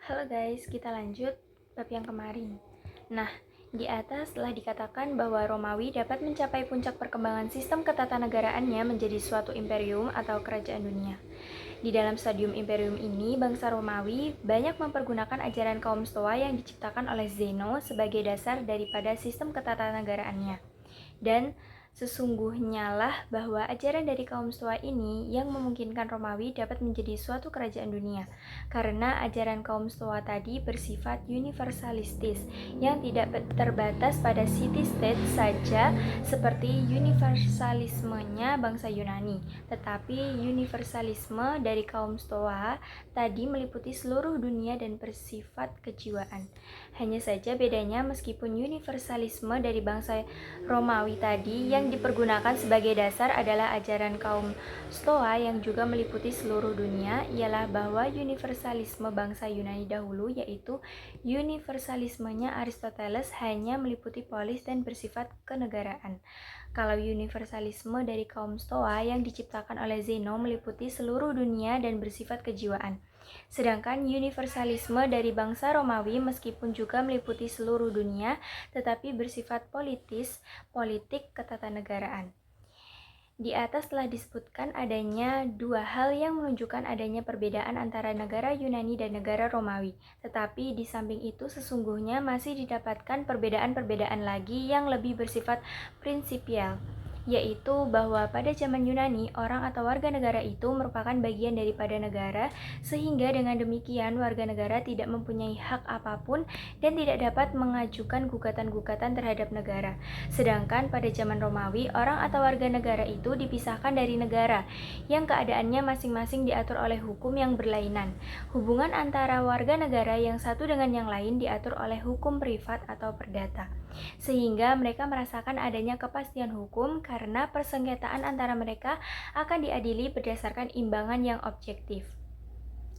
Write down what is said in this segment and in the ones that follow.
Halo guys, kita lanjut bab yang kemarin. Nah, di atas telah dikatakan bahwa Romawi dapat mencapai puncak perkembangan sistem ketatanegaraannya menjadi suatu imperium atau kerajaan dunia. Di dalam stadium imperium ini, bangsa Romawi banyak mempergunakan ajaran kaum Stoa yang diciptakan oleh Zeno sebagai dasar daripada sistem ketatanegaraannya. Dan sesungguhnya lah bahwa ajaran dari kaum Stoa ini yang memungkinkan Romawi dapat menjadi suatu kerajaan dunia, karena ajaran kaum Stoa tadi bersifat universalistis yang tidak terbatas pada city-state saja seperti universalismenya bangsa Yunani, tetapi universalisme dari kaum Stoa tadi meliputi seluruh dunia dan bersifat kejiwaan. Hanya saja bedanya, meskipun universalisme dari bangsa Romawi tadi yang dipergunakan sebagai dasar adalah ajaran kaum Stoa yang juga meliputi seluruh dunia, ialah bahwa universalisme bangsa Yunani dahulu, yaitu universalismenya Aristoteles, hanya meliputi polis dan bersifat kenegaraan. Kalau universalisme dari kaum Stoa yang diciptakan oleh Zeno meliputi seluruh dunia dan bersifat kejiwaan. Sedangkan universalisme dari bangsa Romawi meskipun juga meliputi seluruh dunia, tetapi bersifat politik ketatanegaraan. Di atas telah disebutkan adanya dua hal yang menunjukkan adanya perbedaan antara negara Yunani dan negara Romawi. Tetapi di samping itu sesungguhnya masih didapatkan perbedaan-perbedaan lagi yang lebih bersifat prinsipial, yaitu bahwa pada zaman Yunani, orang atau warga negara itu merupakan bagian daripada negara, sehingga dengan demikian warga negara tidak mempunyai hak apapun dan tidak dapat mengajukan gugatan-gugatan terhadap negara. Sedangkan pada zaman Romawi, orang atau warga negara itu dipisahkan dari negara, yang keadaannya masing-masing diatur oleh hukum yang berlainan. Hubungan antara warga negara yang satu dengan yang lain diatur oleh hukum privat atau perdata, sehingga mereka merasakan adanya kepastian hukum karena persengketaan antara mereka akan diadili berdasarkan imbangan yang objektif.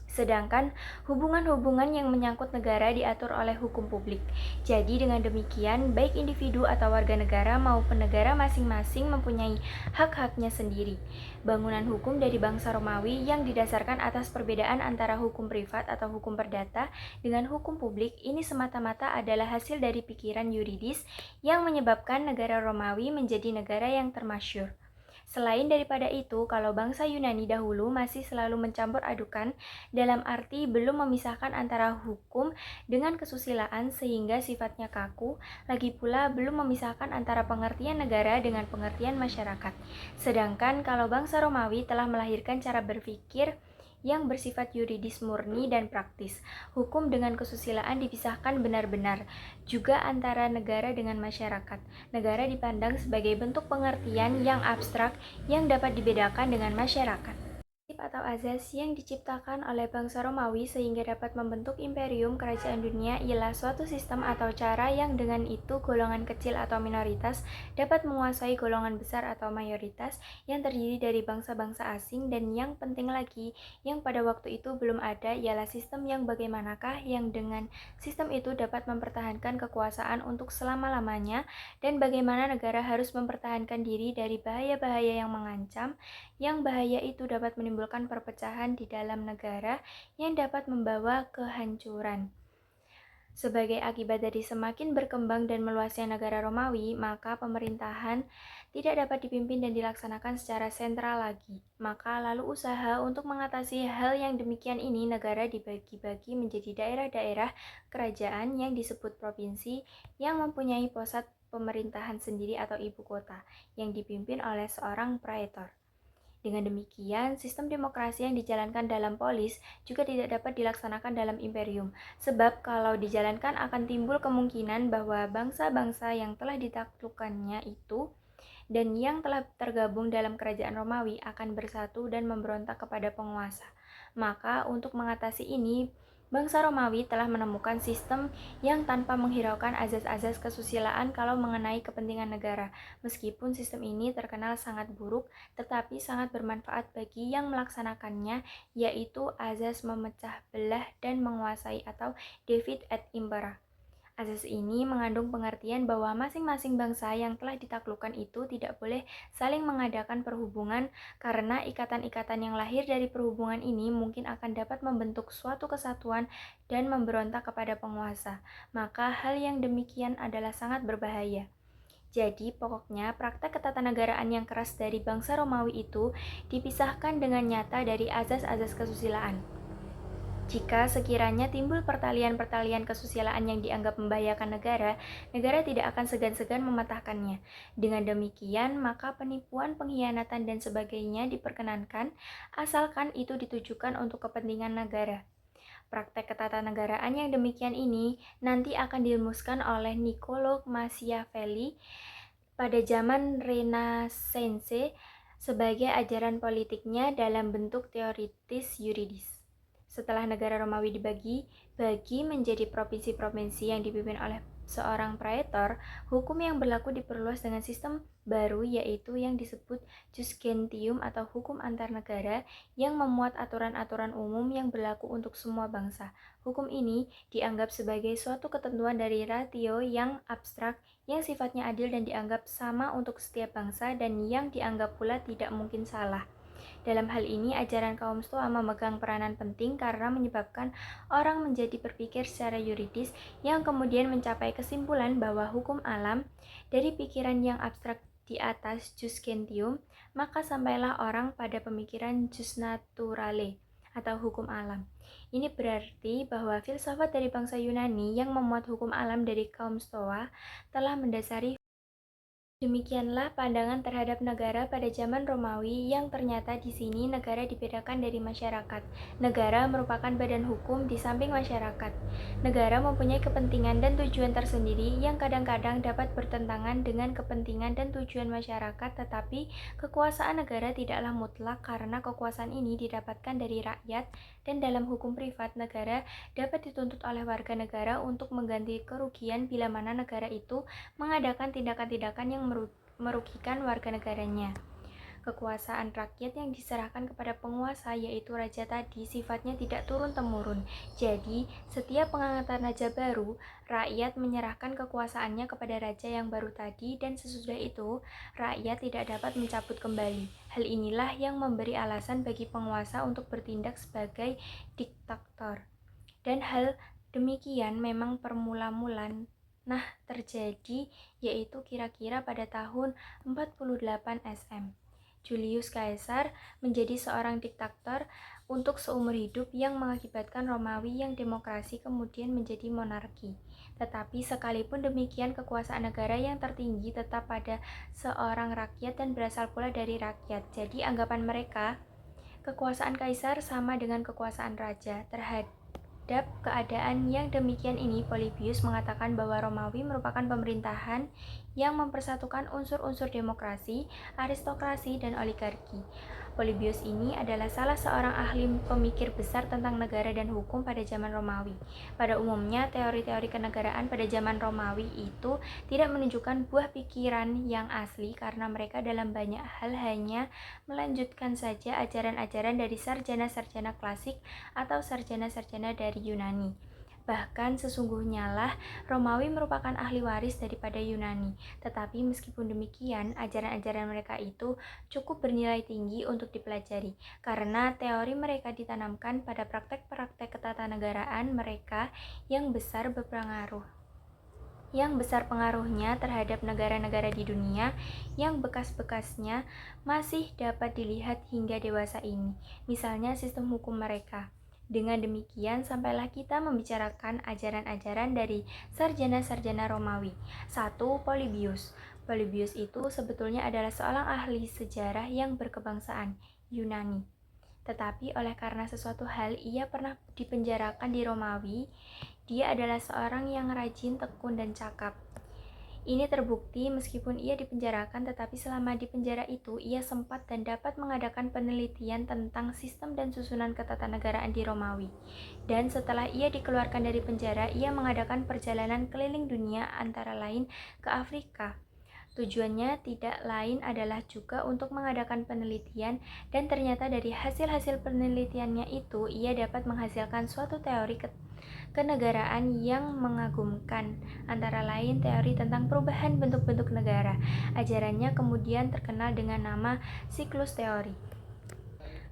Sedangkan hubungan-hubungan yang menyangkut negara diatur oleh hukum publik. Jadi dengan demikian, baik individu atau warga negara maupun negara masing-masing mempunyai hak-haknya sendiri. Bangunan hukum dari bangsa Romawi yang didasarkan atas perbedaan antara hukum privat atau hukum perdata dengan hukum publik ini semata-mata adalah hasil dari pikiran yuridis yang menyebabkan negara Romawi menjadi negara yang termasyhur. Selain daripada itu, kalau bangsa Yunani dahulu masih selalu mencampur adukan dalam arti belum memisahkan antara hukum dengan kesusilaan sehingga sifatnya kaku, lagi pula belum memisahkan antara pengertian negara dengan pengertian masyarakat. Sedangkan kalau bangsa Romawi telah melahirkan cara berpikir yang bersifat yuridis murni dan praktis. Hukum dengan kesusilaan dipisahkan benar-benar, juga antara negara dengan masyarakat. Negara dipandang sebagai bentuk pengertian yang abstrak yang dapat dibedakan dengan masyarakat. Atau azas yang diciptakan oleh bangsa Romawi sehingga dapat membentuk imperium kerajaan dunia ialah suatu sistem atau cara yang dengan itu golongan kecil atau minoritas dapat menguasai golongan besar atau mayoritas yang terdiri dari bangsa-bangsa asing, dan yang penting lagi yang pada waktu itu belum ada ialah sistem yang bagaimanakah yang dengan sistem itu dapat mempertahankan kekuasaan untuk selama-lamanya, dan bagaimana negara harus mempertahankan diri dari bahaya-bahaya yang mengancam, yang bahaya itu dapat menimbulkan perpecahan di dalam negara yang dapat membawa kehancuran. Sebagai akibat dari semakin berkembang dan meluasnya negara Romawi, maka pemerintahan tidak dapat dipimpin dan dilaksanakan secara sentral lagi. Maka lalu usaha untuk mengatasi hal yang demikian ini, negara dibagi-bagi menjadi daerah-daerah kerajaan yang disebut provinsi yang mempunyai pusat pemerintahan sendiri atau ibu kota yang dipimpin oleh seorang praetor. Dengan demikian, sistem demokrasi yang dijalankan dalam polis juga tidak dapat dilaksanakan dalam imperium, sebab kalau dijalankan akan timbul kemungkinan bahwa bangsa-bangsa yang telah ditaklukkannya itu dan yang telah tergabung dalam kerajaan Romawi akan bersatu dan memberontak kepada penguasa. Maka untuk mengatasi ini, bangsa Romawi telah menemukan sistem yang tanpa menghiraukan azas-azas kesusilaan kalau mengenai kepentingan negara. Meskipun sistem ini terkenal sangat buruk, tetapi sangat bermanfaat bagi yang melaksanakannya, yaitu azas memecah belah dan menguasai atau divide et impera. Azas ini mengandung pengertian bahwa masing-masing bangsa yang telah ditaklukkan itu tidak boleh saling mengadakan perhubungan karena ikatan-ikatan yang lahir dari perhubungan ini mungkin akan dapat membentuk suatu kesatuan dan memberontak kepada penguasa. Maka hal yang demikian adalah sangat berbahaya. Jadi, pokoknya praktek ketatanegaraan yang keras dari bangsa Romawi itu dipisahkan dengan nyata dari azas-azas kesusilaan. Jika sekiranya timbul pertalian-pertalian kesusilaan yang dianggap membahayakan negara, negara tidak akan segan-segan mematahkannya. Dengan demikian, maka penipuan, pengkhianatan, dan sebagainya diperkenankan, asalkan itu ditujukan untuk kepentingan negara. Praktek ketatanegaraan yang demikian ini nanti akan dirumuskan oleh Niccolo Machiavelli pada zaman Renaissance sebagai ajaran politiknya dalam bentuk teoritis yuridis. Setelah negara Romawi dibagi menjadi provinsi-provinsi yang dipimpin oleh seorang praetor, hukum yang berlaku diperluas dengan sistem baru yaitu yang disebut jus gentium atau hukum antar negara yang memuat aturan-aturan umum yang berlaku untuk semua bangsa. Hukum ini dianggap sebagai suatu ketentuan dari ratio yang abstrak yang sifatnya adil dan dianggap sama untuk setiap bangsa dan yang dianggap pula tidak mungkin salah. Dalam hal ini, ajaran kaum Stoa memegang peranan penting karena menyebabkan orang menjadi berpikir secara yuridis yang kemudian mencapai kesimpulan bahwa hukum alam dari pikiran yang abstrak di atas jus gentium, maka sampailah orang pada pemikiran jus naturale atau hukum alam. Ini berarti bahwa filsafat dari bangsa Yunani yang memuat hukum alam dari kaum Stoa telah mendasari. Demikianlah pandangan terhadap negara pada zaman Romawi yang ternyata di sini negara dibedakan dari masyarakat. Negara merupakan badan hukum di samping masyarakat. Negara mempunyai kepentingan dan tujuan tersendiri yang kadang-kadang dapat bertentangan dengan kepentingan dan tujuan masyarakat, tetapi kekuasaan negara tidaklah mutlak karena kekuasaan ini didapatkan dari rakyat dan dalam hukum privat negara dapat dituntut oleh warga negara untuk mengganti kerugian bila mana negara itu mengadakan tindakan-tindakan yang merugikan warga negaranya. Kekuasaan rakyat yang diserahkan kepada penguasa yaitu raja tadi sifatnya tidak turun-temurun. Jadi, setiap pengangkatan raja baru, rakyat menyerahkan kekuasaannya kepada raja yang baru tadi dan sesudah itu, rakyat tidak dapat mencabut kembali. Hal inilah yang memberi alasan bagi penguasa untuk bertindak sebagai diktator. Dan hal demikian memang permula-mulan terjadi yaitu kira-kira pada tahun 48 SM. Julius Caesar menjadi seorang diktator untuk seumur hidup yang mengakibatkan Romawi yang demokrasi kemudian menjadi monarki. Tetapi sekalipun demikian kekuasaan negara yang tertinggi tetap pada seorang rakyat dan berasal pula dari rakyat. Jadi anggapan mereka kekuasaan kaisar sama dengan kekuasaan raja. Terhadap keadaan yang demikian ini, Polybius mengatakan bahwa Romawi merupakan pemerintahan yang mempersatukan unsur-unsur demokrasi, aristokrasi, dan oligarki. Polybius ini adalah salah seorang ahli pemikir besar tentang negara dan hukum pada zaman Romawi. Pada umumnya, teori-teori kenegaraan pada zaman Romawi itu tidak menunjukkan buah pikiran yang asli karena mereka dalam banyak hal hanya melanjutkan saja ajaran-ajaran dari sarjana-sarjana klasik atau sarjana-sarjana dari Yunani. Bahkan sesungguhnya lah Romawi merupakan ahli waris daripada Yunani. Tetapi meskipun demikian, ajaran-ajaran mereka itu cukup bernilai tinggi untuk dipelajari karena teori mereka ditanamkan pada praktek-praktek ketatanegaraan mereka yang besar pengaruhnya terhadap negara-negara di dunia yang bekas-bekasnya masih dapat dilihat hingga dewasa ini. Misalnya sistem hukum mereka. Dengan demikian, sampailah kita membicarakan ajaran-ajaran dari sarjana-sarjana Romawi. 1. Polybius. Polybius itu sebetulnya adalah seorang ahli sejarah yang berkebangsaan Yunani. Tetapi oleh karena sesuatu hal ia pernah dipenjarakan di Romawi, dia adalah seorang yang rajin, tekun, dan cakap. Ini terbukti meskipun ia dipenjarakan, tetapi selama di penjara itu ia sempat dan dapat mengadakan penelitian tentang sistem dan susunan ketatanegaraan di Romawi. Dan setelah ia dikeluarkan dari penjara, ia mengadakan perjalanan keliling dunia antara lain ke Afrika, Tujuannya tidak lain adalah juga untuk mengadakan penelitian, dan ternyata dari hasil-hasil penelitiannya itu ia dapat menghasilkan suatu teori kenegaraan yang mengagumkan, antara lain teori tentang perubahan bentuk-bentuk negara. Ajarannya kemudian terkenal dengan nama siklus teori.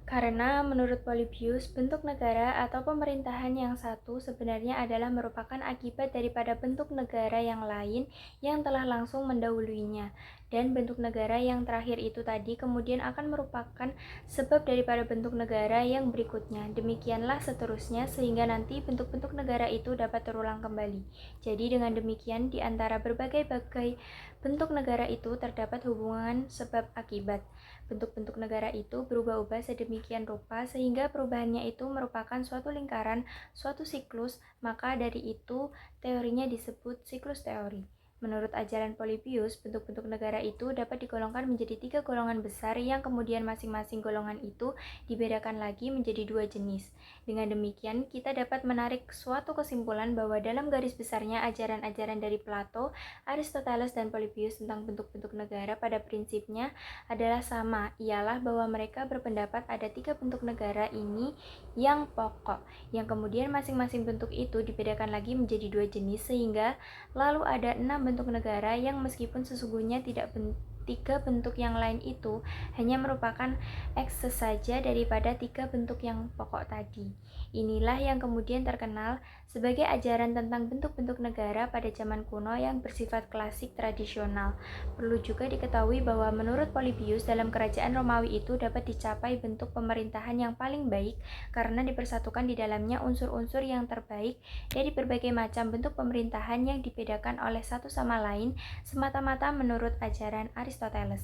Karena menurut Polybius, bentuk negara atau pemerintahan yang satu sebenarnya adalah merupakan akibat daripada bentuk negara yang lain yang telah langsung mendahuluinya. Dan bentuk negara yang terakhir itu tadi kemudian akan merupakan sebab daripada bentuk negara yang berikutnya. Demikianlah seterusnya sehingga nanti bentuk-bentuk negara itu dapat terulang kembali. Jadi dengan demikian di antara berbagai-bagai bentuk negara itu terdapat hubungan sebab akibat. Bentuk-bentuk negara itu berubah-ubah sedemikian rupa sehingga perubahannya itu merupakan suatu lingkaran, suatu siklus, maka dari itu teorinya disebut siklus teori. Menurut ajaran Polybius, bentuk-bentuk negara itu dapat digolongkan menjadi 3 golongan besar yang kemudian masing-masing golongan itu dibedakan lagi menjadi 2 jenis. Dengan demikian, kita dapat menarik suatu kesimpulan bahwa dalam garis besarnya ajaran-ajaran dari Plato, Aristoteles, dan Polybius tentang bentuk-bentuk negara pada prinsipnya adalah sama, ialah bahwa mereka berpendapat ada 3 bentuk negara ini yang pokok, yang kemudian masing-masing bentuk itu dibedakan lagi menjadi 2 jenis sehingga lalu ada 6 bentuk negara yang meskipun sesungguhnya tidak 3 bentuk yang lain itu hanya merupakan ekses saja daripada 3 bentuk yang pokok tadi. Inilah yang kemudian terkenal sebagai ajaran tentang bentuk-bentuk negara pada zaman kuno yang bersifat klasik tradisional. Perlu juga diketahui bahwa menurut Polybius dalam kerajaan Romawi itu dapat dicapai bentuk pemerintahan yang paling baik karena dipersatukan di dalamnya unsur-unsur yang terbaik dari berbagai macam bentuk pemerintahan yang dibedakan oleh satu sama lain semata-mata menurut ajaran Aristoteles.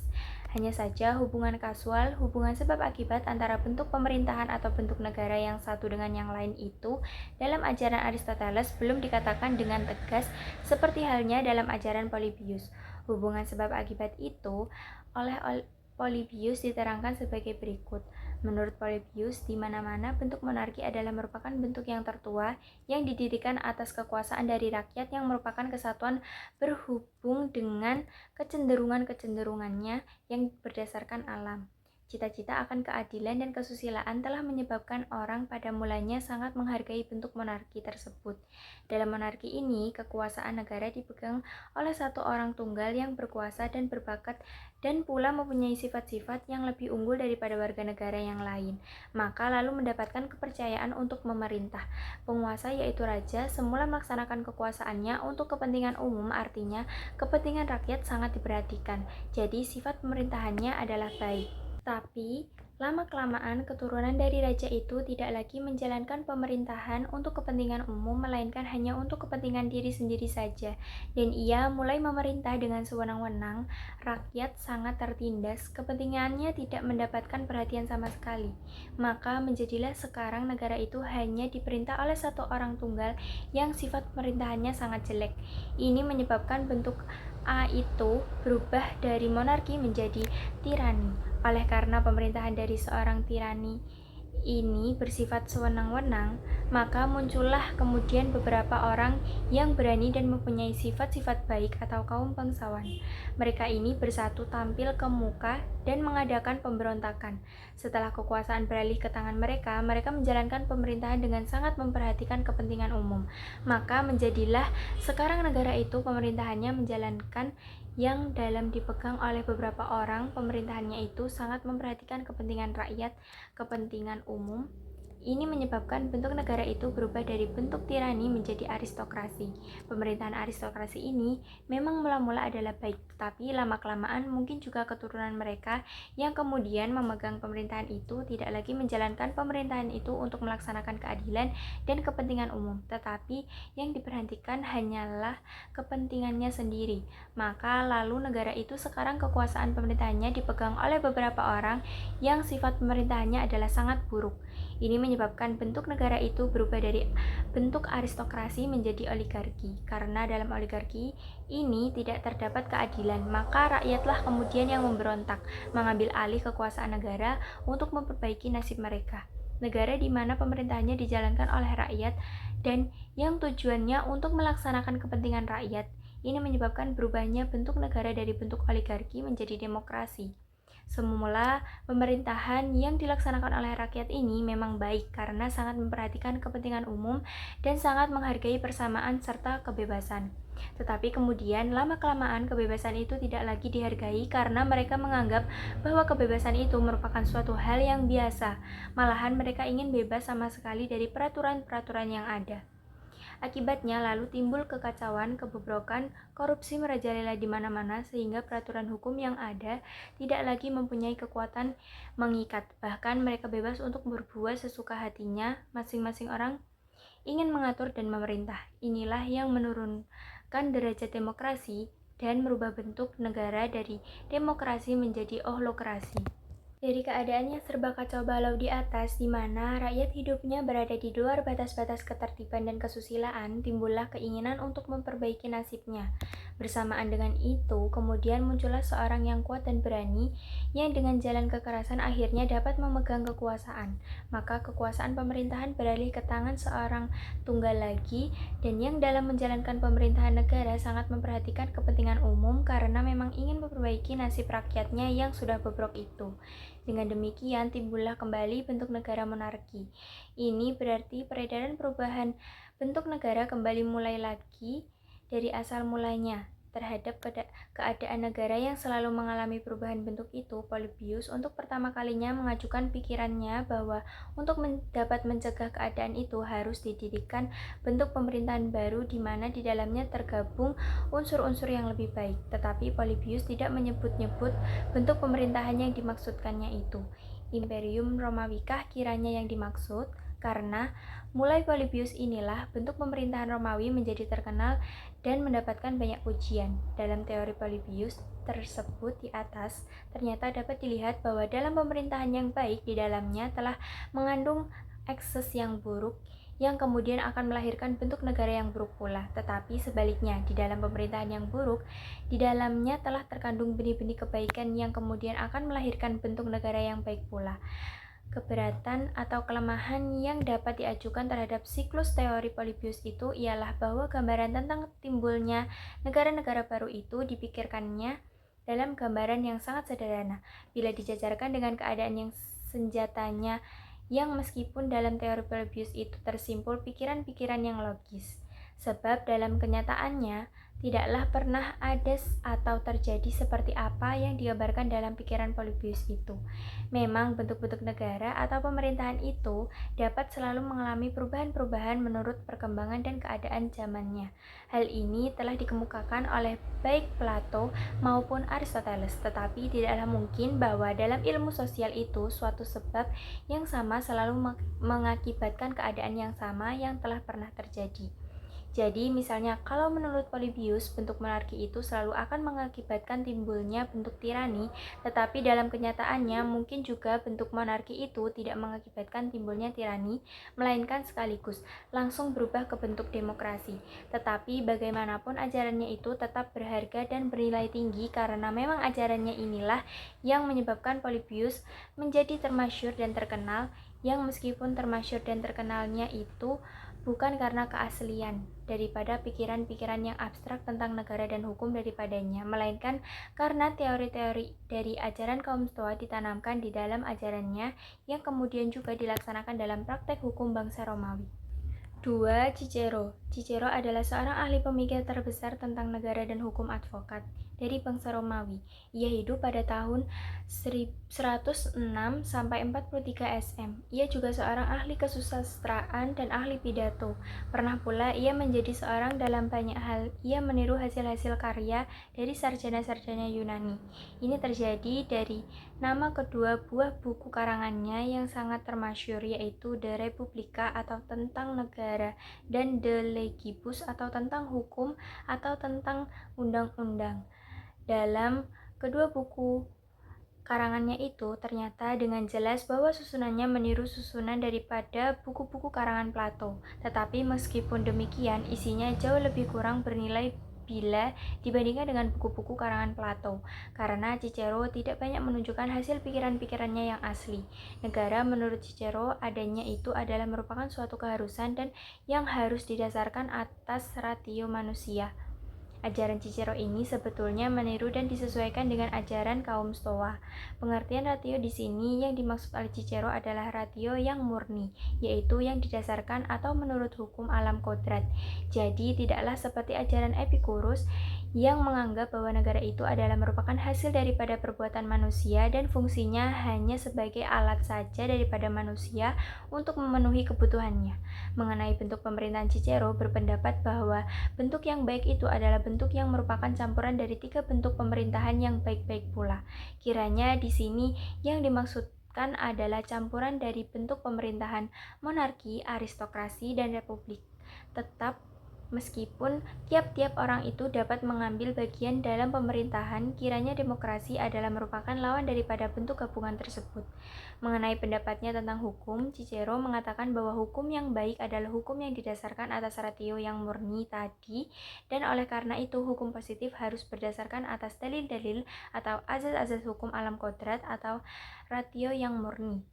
Hanya saja hubungan kasual, hubungan sebab akibat antara bentuk pemerintahan atau bentuk negara yang satu dengan yang lain itu dalam ajaran Aristoteles belum dikatakan dengan tegas seperti halnya dalam ajaran Polybius. Hubungan sebab akibat itu oleh Polybius diterangkan sebagai berikut. Menurut Polybius, di mana-mana bentuk monarki adalah merupakan bentuk yang tertua yang didirikan atas kekuasaan dari rakyat yang merupakan kesatuan berhubung dengan kecenderungan-kecenderungannya yang berdasarkan alam. Cita-cita akan keadilan dan kesusilaan telah menyebabkan orang pada mulanya sangat menghargai bentuk monarki tersebut. Dalam monarki ini, kekuasaan negara dipegang oleh satu orang tunggal yang berkuasa dan berbakat dan pula mempunyai sifat-sifat yang lebih unggul daripada warga negara yang lain. Maka lalu mendapatkan kepercayaan untuk memerintah. Penguasa yaitu raja semula melaksanakan kekuasaannya untuk kepentingan umum, artinya kepentingan rakyat sangat diperhatikan. Jadi sifat pemerintahannya adalah baik. Tapi, lama-kelamaan keturunan dari raja itu tidak lagi menjalankan pemerintahan untuk kepentingan umum, melainkan hanya untuk kepentingan diri sendiri saja. Dan ia mulai memerintah dengan sewenang-wenang, rakyat sangat tertindas, kepentingannya tidak mendapatkan perhatian sama sekali. Maka menjadilah sekarang negara itu hanya diperintah oleh satu orang tunggal yang sifat pemerintahannya sangat jelek. Ini menyebabkan bentuk A itu berubah dari monarki menjadi tirani. Oleh karena pemerintahan dari seorang tirani ini bersifat sewenang-wenang, maka muncullah kemudian beberapa orang yang berani dan mempunyai sifat-sifat baik atau kaum bangsawan. Mereka ini bersatu tampil ke muka dan mengadakan pemberontakan. Setelah kekuasaan beralih ke tangan mereka, mereka menjalankan pemerintahan dengan sangat memperhatikan kepentingan umum. Maka menjadilah sekarang negara itu pemerintahannya menjalankan yang dalam dipegang oleh beberapa orang. Pemerintahannya itu sangat memperhatikan kepentingan rakyat, kepentingan umum. Ini menyebabkan bentuk negara itu berubah dari bentuk tirani menjadi aristokrasi. Pemerintahan aristokrasi ini memang mula-mula adalah baik, tetapi lama-kelamaan mungkin juga keturunan mereka yang kemudian memegang pemerintahan itu tidak lagi menjalankan pemerintahan itu untuk melaksanakan keadilan dan kepentingan umum, tetapi yang diperhatikan hanyalah kepentingannya sendiri. Maka lalu negara itu sekarang kekuasaan pemerintahannya dipegang oleh beberapa orang yang sifat pemerintahannya adalah sangat buruk. Ini menyebabkan bentuk negara itu berubah dari bentuk aristokrasi menjadi oligarki. Karena dalam oligarki ini tidak terdapat keadilan, maka rakyatlah kemudian yang memberontak, mengambil alih kekuasaan negara untuk memperbaiki nasib mereka. Negara di mana pemerintahannya dijalankan oleh rakyat dan yang tujuannya untuk melaksanakan kepentingan rakyat, Ini menyebabkan berubahnya bentuk negara dari bentuk oligarki menjadi demokrasi. Semula, pemerintahan yang dilaksanakan oleh rakyat ini memang baik karena sangat memperhatikan kepentingan umum dan sangat menghargai persamaan serta kebebasan. Tetapi kemudian, lama-kelamaan kebebasan itu tidak lagi dihargai karena mereka menganggap bahwa kebebasan itu merupakan suatu hal yang biasa. Malahan mereka ingin bebas sama sekali dari peraturan-peraturan yang ada. Akibatnya lalu timbul kekacauan, kebobrokan, korupsi merajalela di mana-mana sehingga peraturan hukum yang ada tidak lagi mempunyai kekuatan mengikat. Bahkan mereka bebas untuk berbuat sesuka hatinya, masing-masing orang ingin mengatur dan memerintah. Inilah yang menurunkan derajat demokrasi dan merubah bentuk negara dari demokrasi menjadi ohlokrasi. Dari keadaan yang serba kacau balau di atas, di mana rakyat hidupnya berada di luar batas-batas ketertiban dan kesusilaan, timbullah keinginan untuk memperbaiki nasibnya. Bersamaan dengan itu, kemudian muncullah seorang yang kuat dan berani, yang dengan jalan kekerasan akhirnya dapat memegang kekuasaan. Maka kekuasaan pemerintahan beralih ke tangan seorang tunggal lagi, dan yang dalam menjalankan pemerintahan negara sangat memperhatikan kepentingan umum karena memang ingin memperbaiki nasib rakyatnya yang sudah bobrok itu. Dengan demikian, timbullah kembali bentuk negara monarki. Ini berarti peredaran perubahan bentuk negara kembali mulai lagi dari asal mulanya. Terhadap keadaan negara yang selalu mengalami perubahan bentuk itu, Polybius untuk pertama kalinya mengajukan pikirannya bahwa untuk dapat mencegah keadaan itu harus didirikan bentuk pemerintahan baru di mana di dalamnya tergabung unsur-unsur yang lebih baik. Tetapi Polybius tidak menyebut-nyebut bentuk pemerintahan yang dimaksudkannya itu. Imperium Romawikah kiranya yang dimaksud? Karena mulai Polybius inilah bentuk pemerintahan Romawi menjadi terkenal dan mendapatkan banyak pujian. Dalam teori Polybius tersebut di atas, ternyata dapat dilihat bahwa dalam pemerintahan yang baik di dalamnya telah mengandung ekses yang buruk yang kemudian akan melahirkan bentuk negara yang buruk pula. Tetapi sebaliknya, di dalam pemerintahan yang buruk, di dalamnya telah terkandung benih-benih kebaikan yang kemudian akan melahirkan bentuk negara yang baik pula. Keberatan atau kelemahan yang dapat diajukan terhadap siklus teori Polybius itu ialah bahwa gambaran tentang timbulnya negara-negara baru itu dipikirkannya dalam gambaran yang sangat sederhana bila dijajarkan dengan keadaan yang senjatanya yang meskipun dalam teori Polybius itu tersimpul pikiran-pikiran yang logis. Sebab dalam kenyataannya tidaklah pernah ada atau terjadi seperti apa yang digambarkan dalam pikiran Polybius itu. Memang bentuk-bentuk negara atau pemerintahan itu dapat selalu mengalami perubahan-perubahan menurut perkembangan dan keadaan zamannya. Hal ini telah dikemukakan oleh baik Plato maupun Aristoteles, tetapi tidaklah mungkin bahwa dalam ilmu sosial itu suatu sebab yang sama selalu mengakibatkan keadaan yang sama yang telah pernah terjadi. Jadi, misalnya, kalau menurut Polybius, bentuk monarki itu selalu akan mengakibatkan timbulnya bentuk tirani, tetapi dalam kenyataannya mungkin juga bentuk monarki itu tidak mengakibatkan timbulnya tirani, melainkan sekaligus langsung berubah ke bentuk demokrasi. Tetapi bagaimanapun ajarannya itu tetap berharga dan bernilai tinggi karena memang ajarannya inilah yang menyebabkan Polybius menjadi termasyhur dan terkenal, yang meskipun termasyhur dan terkenalnya itu bukan karena keaslian daripada pikiran-pikiran yang abstrak tentang negara dan hukum daripadanya, melainkan karena teori-teori dari ajaran kaum Stoa ditanamkan di dalam ajarannya yang kemudian juga dilaksanakan dalam praktek hukum bangsa Romawi. 2. Cicero. Cicero adalah seorang ahli pemikir terbesar tentang negara dan hukum advokat dari bangsa Romawi. Ia hidup pada tahun 106 sampai 43 SM. Ia juga seorang ahli kesusastraan dan ahli pidato. Pernah pula ia menjadi seorang dalam banyak hal. Ia meniru hasil-hasil karya dari sarjana-sarjana Yunani. Ini terjadi dari nama kedua buah buku karangannya yang sangat termasyhur, yaitu De Republica atau tentang negara dan De Legibus atau tentang hukum atau tentang undang-undang. Dalam kedua buku karangannya itu ternyata dengan jelas bahwa susunannya meniru susunan daripada buku-buku karangan Plato. Tetapi meskipun demikian, isinya jauh lebih kurang bernilai bila dibandingkan dengan buku-buku karangan Plato, karena Cicero tidak banyak menunjukkan hasil pikiran-pikirannya yang asli. Negara menurut Cicero adanya itu adalah merupakan suatu keharusan dan yang harus didasarkan atas ratio manusia. Ajaran Cicero ini sebetulnya meniru dan disesuaikan dengan ajaran kaum Stoa. Pengertian ratio di sini yang dimaksud oleh Cicero adalah ratio yang murni, yaitu yang didasarkan atau menurut hukum alam kodrat. Jadi tidaklah seperti ajaran Epicurus yang menganggap bahwa negara itu adalah merupakan hasil daripada perbuatan manusia dan fungsinya hanya sebagai alat saja daripada manusia untuk memenuhi kebutuhannya. Mengenai bentuk pemerintahan, Cicero berpendapat bahwa bentuk yang baik itu adalah bentuk yang merupakan campuran dari 3 bentuk pemerintahan yang baik-baik pula. Kiranya di sini yang dimaksudkan adalah campuran dari bentuk pemerintahan monarki, aristokrasi, dan republik. Tetap meskipun tiap-tiap orang itu dapat mengambil bagian dalam pemerintahan, kiranya demokrasi adalah merupakan lawan daripada bentuk gabungan tersebut. Mengenai pendapatnya tentang hukum, Cicero mengatakan bahwa hukum yang baik adalah hukum yang didasarkan atas ratio yang murni tadi, dan oleh karena itu hukum positif harus berdasarkan atas dalil-dalil atau azas-azas hukum alam kodrat atau ratio yang murni.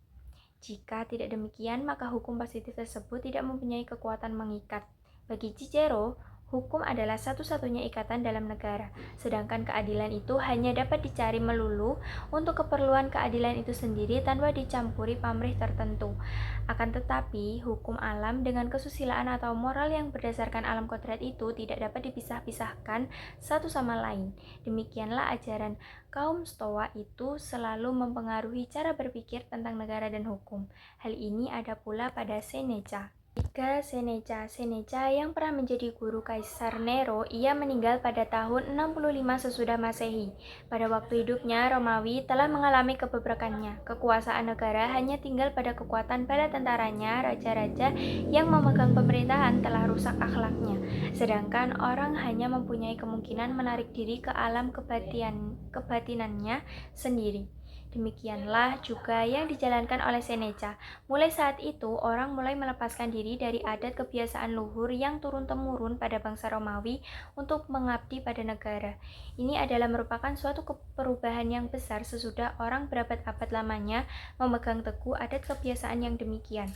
Jika tidak demikian, maka hukum positif tersebut tidak mempunyai kekuatan mengikat. Bagi Cicero, hukum adalah satu-satunya ikatan dalam negara, sedangkan keadilan itu hanya dapat dicari melulu untuk keperluan keadilan itu sendiri tanpa dicampuri pamrih tertentu. Akan tetapi, hukum alam dengan kesusilaan atau moral yang berdasarkan alam kodrat itu tidak dapat dipisah-pisahkan satu sama lain. Demikianlah ajaran kaum Stoa itu selalu mempengaruhi cara berpikir tentang negara dan hukum. Hal ini ada pula pada Seneca. Seneca yang pernah menjadi guru Kaisar Nero, ia meninggal pada tahun 65 sesudah Masehi. Pada waktu hidupnya, Romawi telah mengalami kebebrekannya. Kekuasaan negara hanya tinggal pada kekuatan bala tentaranya, raja-raja yang memegang pemerintahan telah rusak akhlaknya. Sedangkan orang hanya mempunyai kemungkinan menarik diri ke alam kebatinannya sendiri. Demikianlah juga yang dijalankan oleh Seneca. Mulai saat itu, orang mulai melepaskan diri dari adat kebiasaan luhur yang turun-temurun pada bangsa Romawi untuk mengabdi pada negara. Ini adalah merupakan suatu perubahan yang besar sesudah orang berabad-abad lamanya memegang teguh adat kebiasaan yang demikian.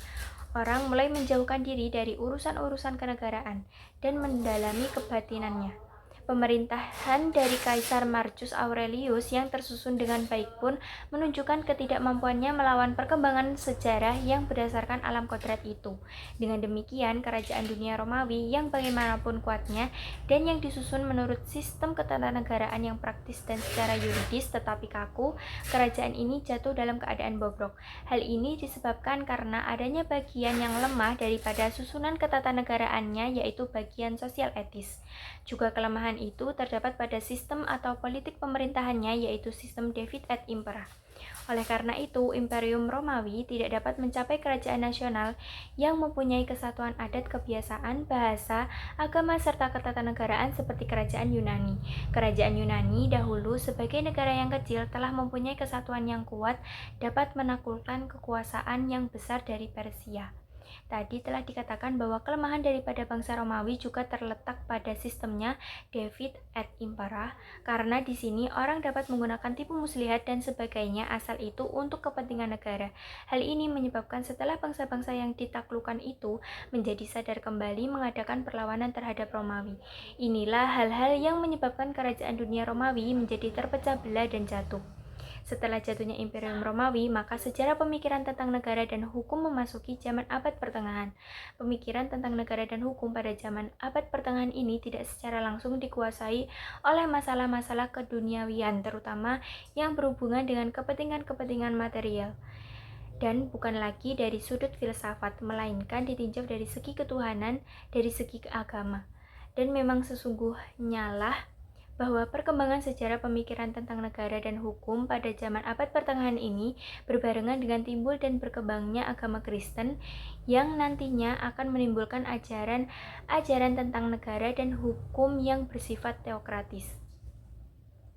Orang mulai menjauhkan diri dari urusan-urusan kenegaraan dan mendalami kebatinannya. Pemerintahan dari Kaisar Marcus Aurelius yang tersusun dengan baik pun menunjukkan ketidakmampuannya melawan perkembangan sejarah yang berdasarkan alam kodrat itu. Dengan demikian, kerajaan dunia Romawi yang bagaimanapun kuatnya dan yang disusun menurut sistem ketatanegaraan yang praktis dan secara yuridis tetapi kaku, kerajaan ini jatuh dalam keadaan bobrok. Hal ini disebabkan karena adanya bagian yang lemah daripada susunan ketatanegaraannya, yaitu bagian sosial etis. Juga kelemahan itu terdapat pada sistem atau politik pemerintahannya, yaitu sistem Divide et Impera. Oleh karena itu, Imperium Romawi tidak dapat mencapai kerajaan nasional yang mempunyai kesatuan adat, kebiasaan, bahasa, agama, serta ketatanegaraan seperti kerajaan Yunani. Kerajaan Yunani dahulu sebagai negara yang kecil telah mempunyai kesatuan yang kuat, dapat menaklukkan kekuasaan yang besar dari Persia. Tadi telah dikatakan bahwa kelemahan daripada bangsa Romawi juga terletak pada sistemnya Divide et Impera, karena di sini orang dapat menggunakan tipu muslihat dan sebagainya asal itu untuk kepentingan negara. Hal ini menyebabkan setelah bangsa-bangsa yang ditaklukkan itu menjadi sadar kembali mengadakan perlawanan terhadap Romawi. Inilah hal-hal yang menyebabkan kerajaan dunia Romawi menjadi terpecah belah dan jatuh. Setelah jatuhnya Imperium Romawi, maka sejarah pemikiran tentang negara dan hukum memasuki zaman abad pertengahan. Pemikiran tentang negara dan hukum pada zaman abad pertengahan ini tidak secara langsung dikuasai oleh masalah-masalah keduniawian, terutama yang berhubungan dengan kepentingan-kepentingan material, dan bukan lagi dari sudut filsafat, melainkan ditinjau dari segi ketuhanan, dari segi agama. Dan memang sesungguhnya lah bahwa perkembangan sejarah pemikiran tentang negara dan hukum pada zaman abad pertengahan ini berbarengan dengan timbul dan berkembangnya agama Kristen yang nantinya akan menimbulkan ajaran tentang negara dan hukum yang bersifat teokratis.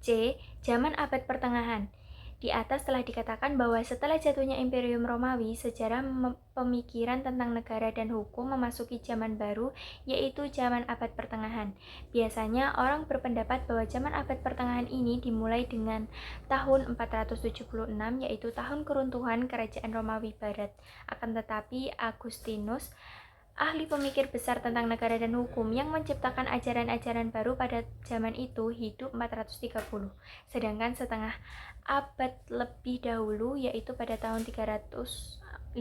C. Zaman abad pertengahan. Di atas telah dikatakan bahwa setelah jatuhnya Imperium Romawi, sejarah pemikiran tentang negara dan hukum memasuki zaman baru, yaitu zaman abad pertengahan. Biasanya orang berpendapat bahwa zaman abad pertengahan ini dimulai dengan tahun 476, yaitu tahun keruntuhan kerajaan Romawi Barat. Akan tetapi Agustinus ahli pemikir besar tentang negara dan hukum yang menciptakan ajaran-ajaran baru pada zaman itu hidup 430, sedangkan setengah abad lebih dahulu, yaitu pada tahun 354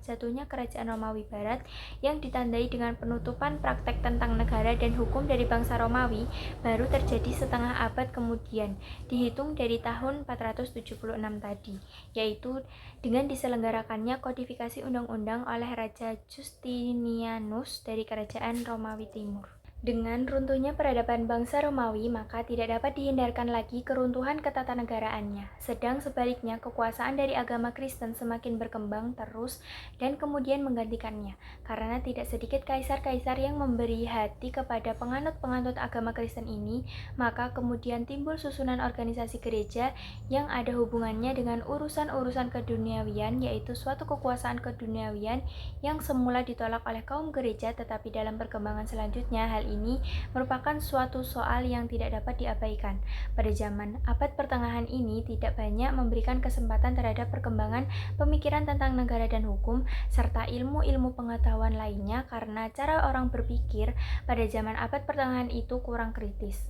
jatuhnya Kerajaan Romawi Barat yang ditandai dengan penutupan praktek tentang negara dan hukum dari bangsa Romawi, baru terjadi setengah abad kemudian, dihitung dari tahun 476 tadi, yaitu dengan diselenggarakannya kodifikasi undang-undang oleh Raja Justinianus dari Kerajaan Romawi Timur. Dengan runtuhnya peradaban bangsa Romawi, maka tidak dapat dihindarkan lagi keruntuhan ketatanegaraannya. Sedang sebaliknya, kekuasaan dari agama Kristen semakin berkembang terus dan kemudian menggantikannya. Karena tidak sedikit kaisar-kaisar yang memberi hati kepada penganut-penganut agama Kristen ini, maka kemudian timbul susunan organisasi gereja yang ada hubungannya dengan urusan-urusan keduniawian, yaitu suatu kekuasaan keduniawian yang semula ditolak oleh kaum gereja, tetapi dalam perkembangan selanjutnya hal ini merupakan suatu soal yang tidak dapat diabaikan. Pada zaman abad pertengahan ini tidak banyak memberikan kesempatan terhadap perkembangan pemikiran tentang negara dan hukum serta ilmu-ilmu pengetahuan lainnya, karena cara orang berpikir pada zaman abad pertengahan itu kurang kritis.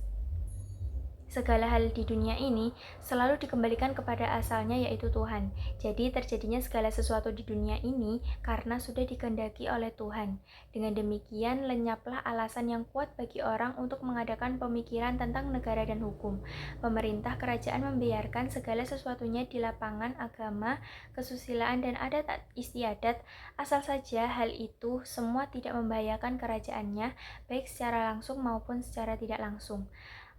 Segala hal di dunia ini selalu dikembalikan kepada asalnya, yaitu Tuhan. Jadi terjadinya segala sesuatu di dunia ini karena sudah dikehendaki oleh Tuhan. Dengan demikian lenyaplah alasan yang kuat bagi orang untuk mengadakan pemikiran tentang negara dan hukum. Pemerintah kerajaan membiarkan segala sesuatunya di lapangan agama, kesusilaan, dan adat istiadat, asal saja hal itu semua tidak membahayakan kerajaannya, baik secara langsung maupun secara tidak langsung.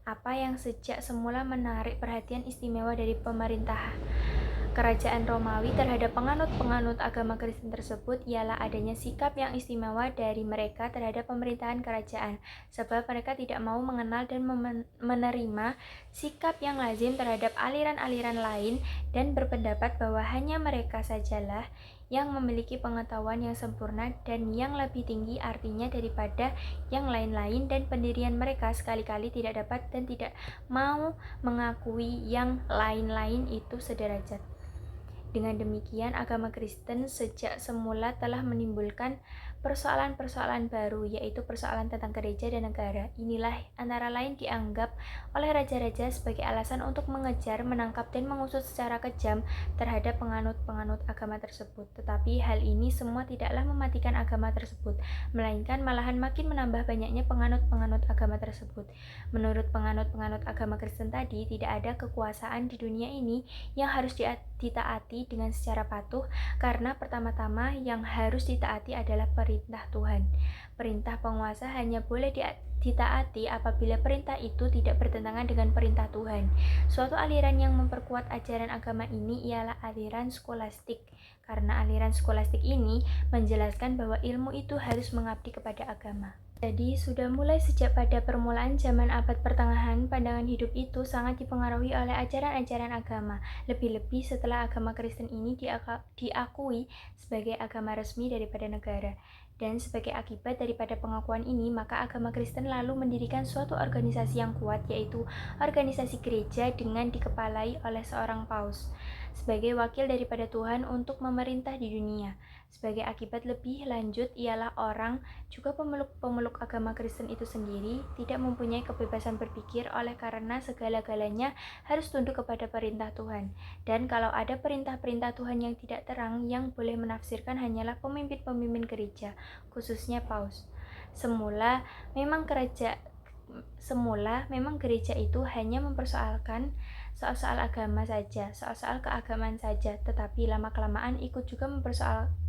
Apa yang sejak semula menarik perhatian istimewa dari pemerintah Kerajaan Romawi terhadap penganut-penganut agama Kristen tersebut ialah adanya sikap yang istimewa dari mereka terhadap pemerintahan kerajaan, sebab mereka tidak mau mengenal dan menerima sikap yang lazim terhadap aliran-aliran lain dan berpendapat bahwa hanya mereka sajalah yang memiliki pengetahuan yang sempurna dan yang lebih tinggi artinya daripada yang lain-lain, dan pendirian mereka sekali-kali tidak dapat dan tidak mau mengakui yang lain-lain itu sederajat. Dengan demikian, agama Kristen sejak semula telah menimbulkan persoalan-persoalan baru, yaitu persoalan tentang gereja dan negara. Inilah antara lain dianggap oleh raja-raja sebagai alasan untuk mengejar, menangkap, dan mengusut secara kejam terhadap penganut-penganut agama tersebut. Tetapi hal ini semua tidaklah mematikan agama tersebut, melainkan malahan makin menambah banyaknya penganut-penganut agama tersebut. Menurut penganut-penganut agama Kristen tadi, tidak ada kekuasaan di dunia ini yang harus ditaati dengan secara patuh, karena pertama-tama yang harus ditaati adalah perintah Tuhan. Perintah penguasa hanya boleh ditaati apabila perintah itu tidak bertentangan dengan perintah Tuhan. Suatu aliran yang memperkuat ajaran agama ini ialah aliran skolastik, karena aliran skolastik ini menjelaskan bahwa ilmu itu harus mengabdi kepada agama. Jadi, sudah mulai sejak pada permulaan zaman abad pertengahan, pandangan hidup itu sangat dipengaruhi oleh ajaran-ajaran agama, lebih-lebih setelah agama Kristen ini diakui sebagai agama resmi daripada negara. Dan sebagai akibat daripada pengakuan ini, maka agama Kristen lalu mendirikan suatu organisasi yang kuat, yaitu organisasi gereja dengan dikepalai oleh seorang paus, sebagai wakil daripada Tuhan untuk memerintah di dunia. Sebagai akibat lebih lanjut ialah orang, juga pemeluk-pemeluk agama Kristen itu sendiri, tidak mempunyai kebebasan berpikir oleh karena segala-galanya harus tunduk kepada perintah Tuhan. Dan kalau ada perintah-perintah Tuhan yang tidak terang, yang boleh menafsirkan hanyalah pemimpin-pemimpin gereja, khususnya paus. Semula memang gereja itu hanya mempersoalkan soal-soal agama saja, soal-soal keagamaan saja, tetapi lama-kelamaan ikut juga mempersoalkan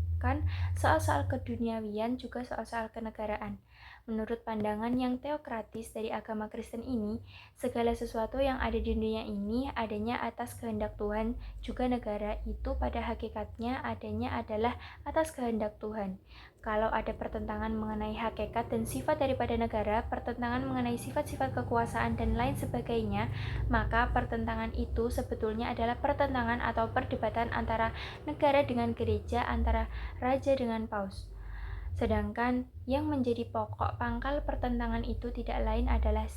soal-soal keduniawian, juga soal-soal kenegaraan. Menurut pandangan yang teokratis dari agama Kristen ini, segala sesuatu yang ada di dunia ini adanya atas kehendak Tuhan, juga negara itu pada hakikatnya adanya adalah atas kehendak Tuhan. Kalau ada pertentangan mengenai hakikat dan sifat daripada negara, pertentangan mengenai sifat-sifat kekuasaan dan lain sebagainya, maka pertentangan itu sebetulnya adalah pertentangan atau perdebatan antara negara dengan gereja, antara raja dengan paus. Sedangkan yang menjadi pokok pangkal pertentangan itu tidak lain adalah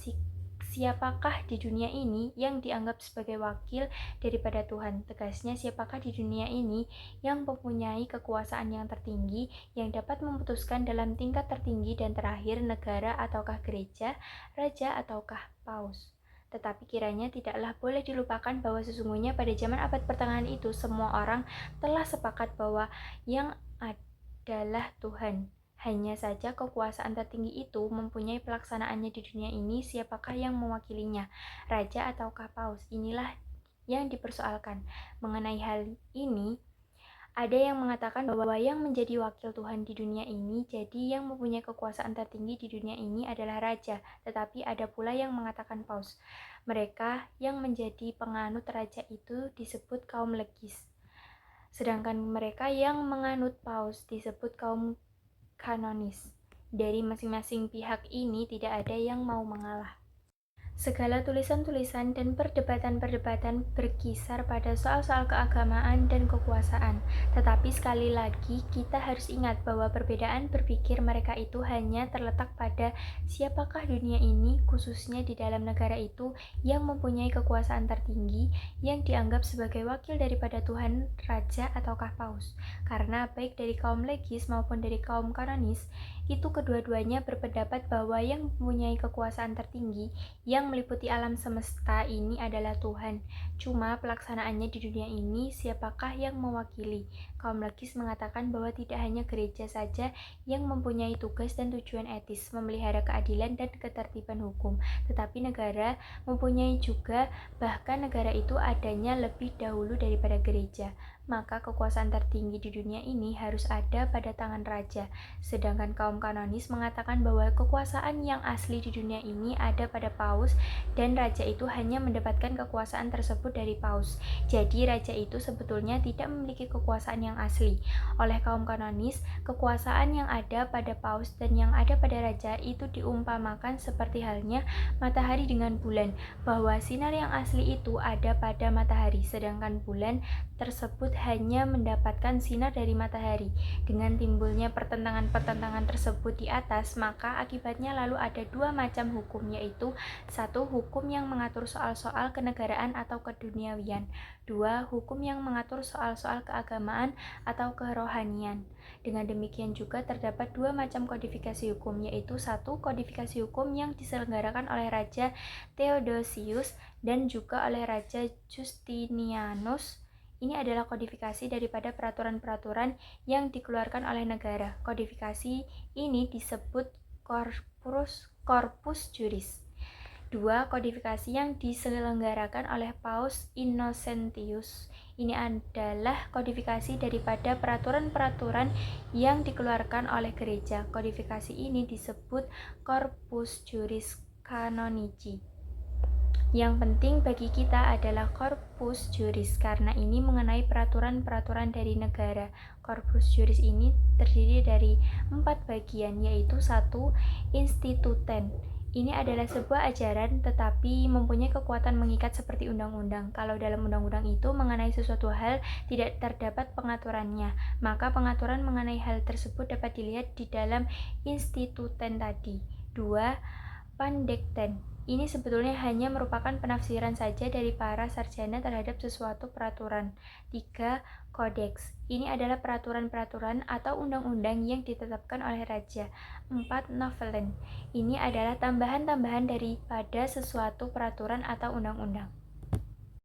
siapakah di dunia ini yang dianggap sebagai wakil daripada Tuhan? Tegasnya, siapakah di dunia ini yang mempunyai kekuasaan yang tertinggi, yang dapat memutuskan dalam tingkat tertinggi dan terakhir, negara ataukah gereja, raja ataukah paus? Tetapi kiranya tidaklah boleh dilupakan bahwa sesungguhnya pada zaman abad pertengahan itu semua orang telah sepakat bahwa yang adalah Tuhan. Hanya saja kekuasaan tertinggi itu mempunyai pelaksanaannya di dunia ini, siapakah yang mewakilinya, raja ataukah paus? Inilah yang dipersoalkan. Mengenai hal ini, ada yang mengatakan bahwa yang menjadi wakil Tuhan di dunia ini, jadi yang mempunyai kekuasaan tertinggi di dunia ini adalah raja, tetapi ada pula yang mengatakan paus. Mereka yang menjadi penganut raja itu disebut kaum legis, sedangkan mereka yang menganut paus disebut kaum kanonis. Dari masing-masing pihak ini tidak ada yang mau mengalah. Segala tulisan-tulisan dan perdebatan-perdebatan berkisar pada soal-soal keagamaan dan kekuasaan. Tetapi sekali lagi kita harus ingat bahwa perbedaan berpikir mereka itu hanya terletak pada siapakah dunia ini, khususnya di dalam negara itu, yang mempunyai kekuasaan tertinggi, yang dianggap sebagai wakil daripada Tuhan, raja ataukah paus. Karena baik dari kaum legis maupun dari kaum kanonis, itu kedua-duanya berpendapat bahwa yang mempunyai kekuasaan tertinggi yang meliputi alam semesta ini adalah Tuhan. Cuma pelaksanaannya di dunia ini siapakah yang mewakili? Kaum legis mengatakan bahwa tidak hanya gereja saja yang mempunyai tugas dan tujuan etis memelihara keadilan dan ketertiban hukum, tetapi negara mempunyai juga, bahkan negara itu adanya lebih dahulu daripada gereja. Maka kekuasaan tertinggi di dunia ini harus ada pada tangan raja. Sedangkan kaum kanonis mengatakan bahwa kekuasaan yang asli di dunia ini ada pada paus, dan raja itu hanya mendapatkan kekuasaan tersebut dari paus. Jadi raja itu sebetulnya tidak memiliki kekuasaan yang asli. Oleh kaum kanonis, kekuasaan yang ada pada paus dan yang ada pada raja itu diumpamakan seperti halnya matahari dengan bulan, bahwa sinar yang asli itu ada pada matahari, sedangkan bulan tersebut hanya mendapatkan sinar dari matahari. Dengan timbulnya pertentangan-pertentangan tersebut di atas, maka akibatnya lalu ada dua macam hukum, yaitu satu, hukum yang mengatur soal-soal kenegaraan atau keduniawian. Dua, hukum yang mengatur soal-soal keagamaan atau kerohanian. Dengan demikian juga terdapat dua macam kodifikasi hukum, yaitu satu, kodifikasi hukum yang diselenggarakan oleh Raja Theodosius dan juga oleh Raja Justinianus. Ini adalah kodifikasi daripada peraturan-peraturan yang dikeluarkan oleh negara. Kodifikasi ini disebut corpus juris. Dua, kodifikasi yang diselenggarakan oleh Paus Innocentius. Ini adalah kodifikasi daripada peraturan-peraturan yang dikeluarkan oleh gereja. Kodifikasi ini disebut corpus juris canonici. Yang penting bagi kita adalah corpus juris, karena ini mengenai peraturan-peraturan dari negara. Corpus juris ini terdiri dari 4 bagian, yaitu 1. Instituten. Ini adalah sebuah ajaran tetapi mempunyai kekuatan mengikat seperti undang-undang. Kalau dalam undang-undang itu mengenai sesuatu hal tidak terdapat pengaturannya, maka pengaturan mengenai hal tersebut dapat dilihat di dalam instituten tadi. 2. Pandekten. Ini sebetulnya hanya merupakan penafsiran saja dari para sarjana terhadap sesuatu peraturan. 3. Kodeks. Ini adalah peraturan-peraturan atau undang-undang yang ditetapkan oleh raja. 4. Novellen. Ini adalah tambahan-tambahan daripada sesuatu peraturan atau undang-undang.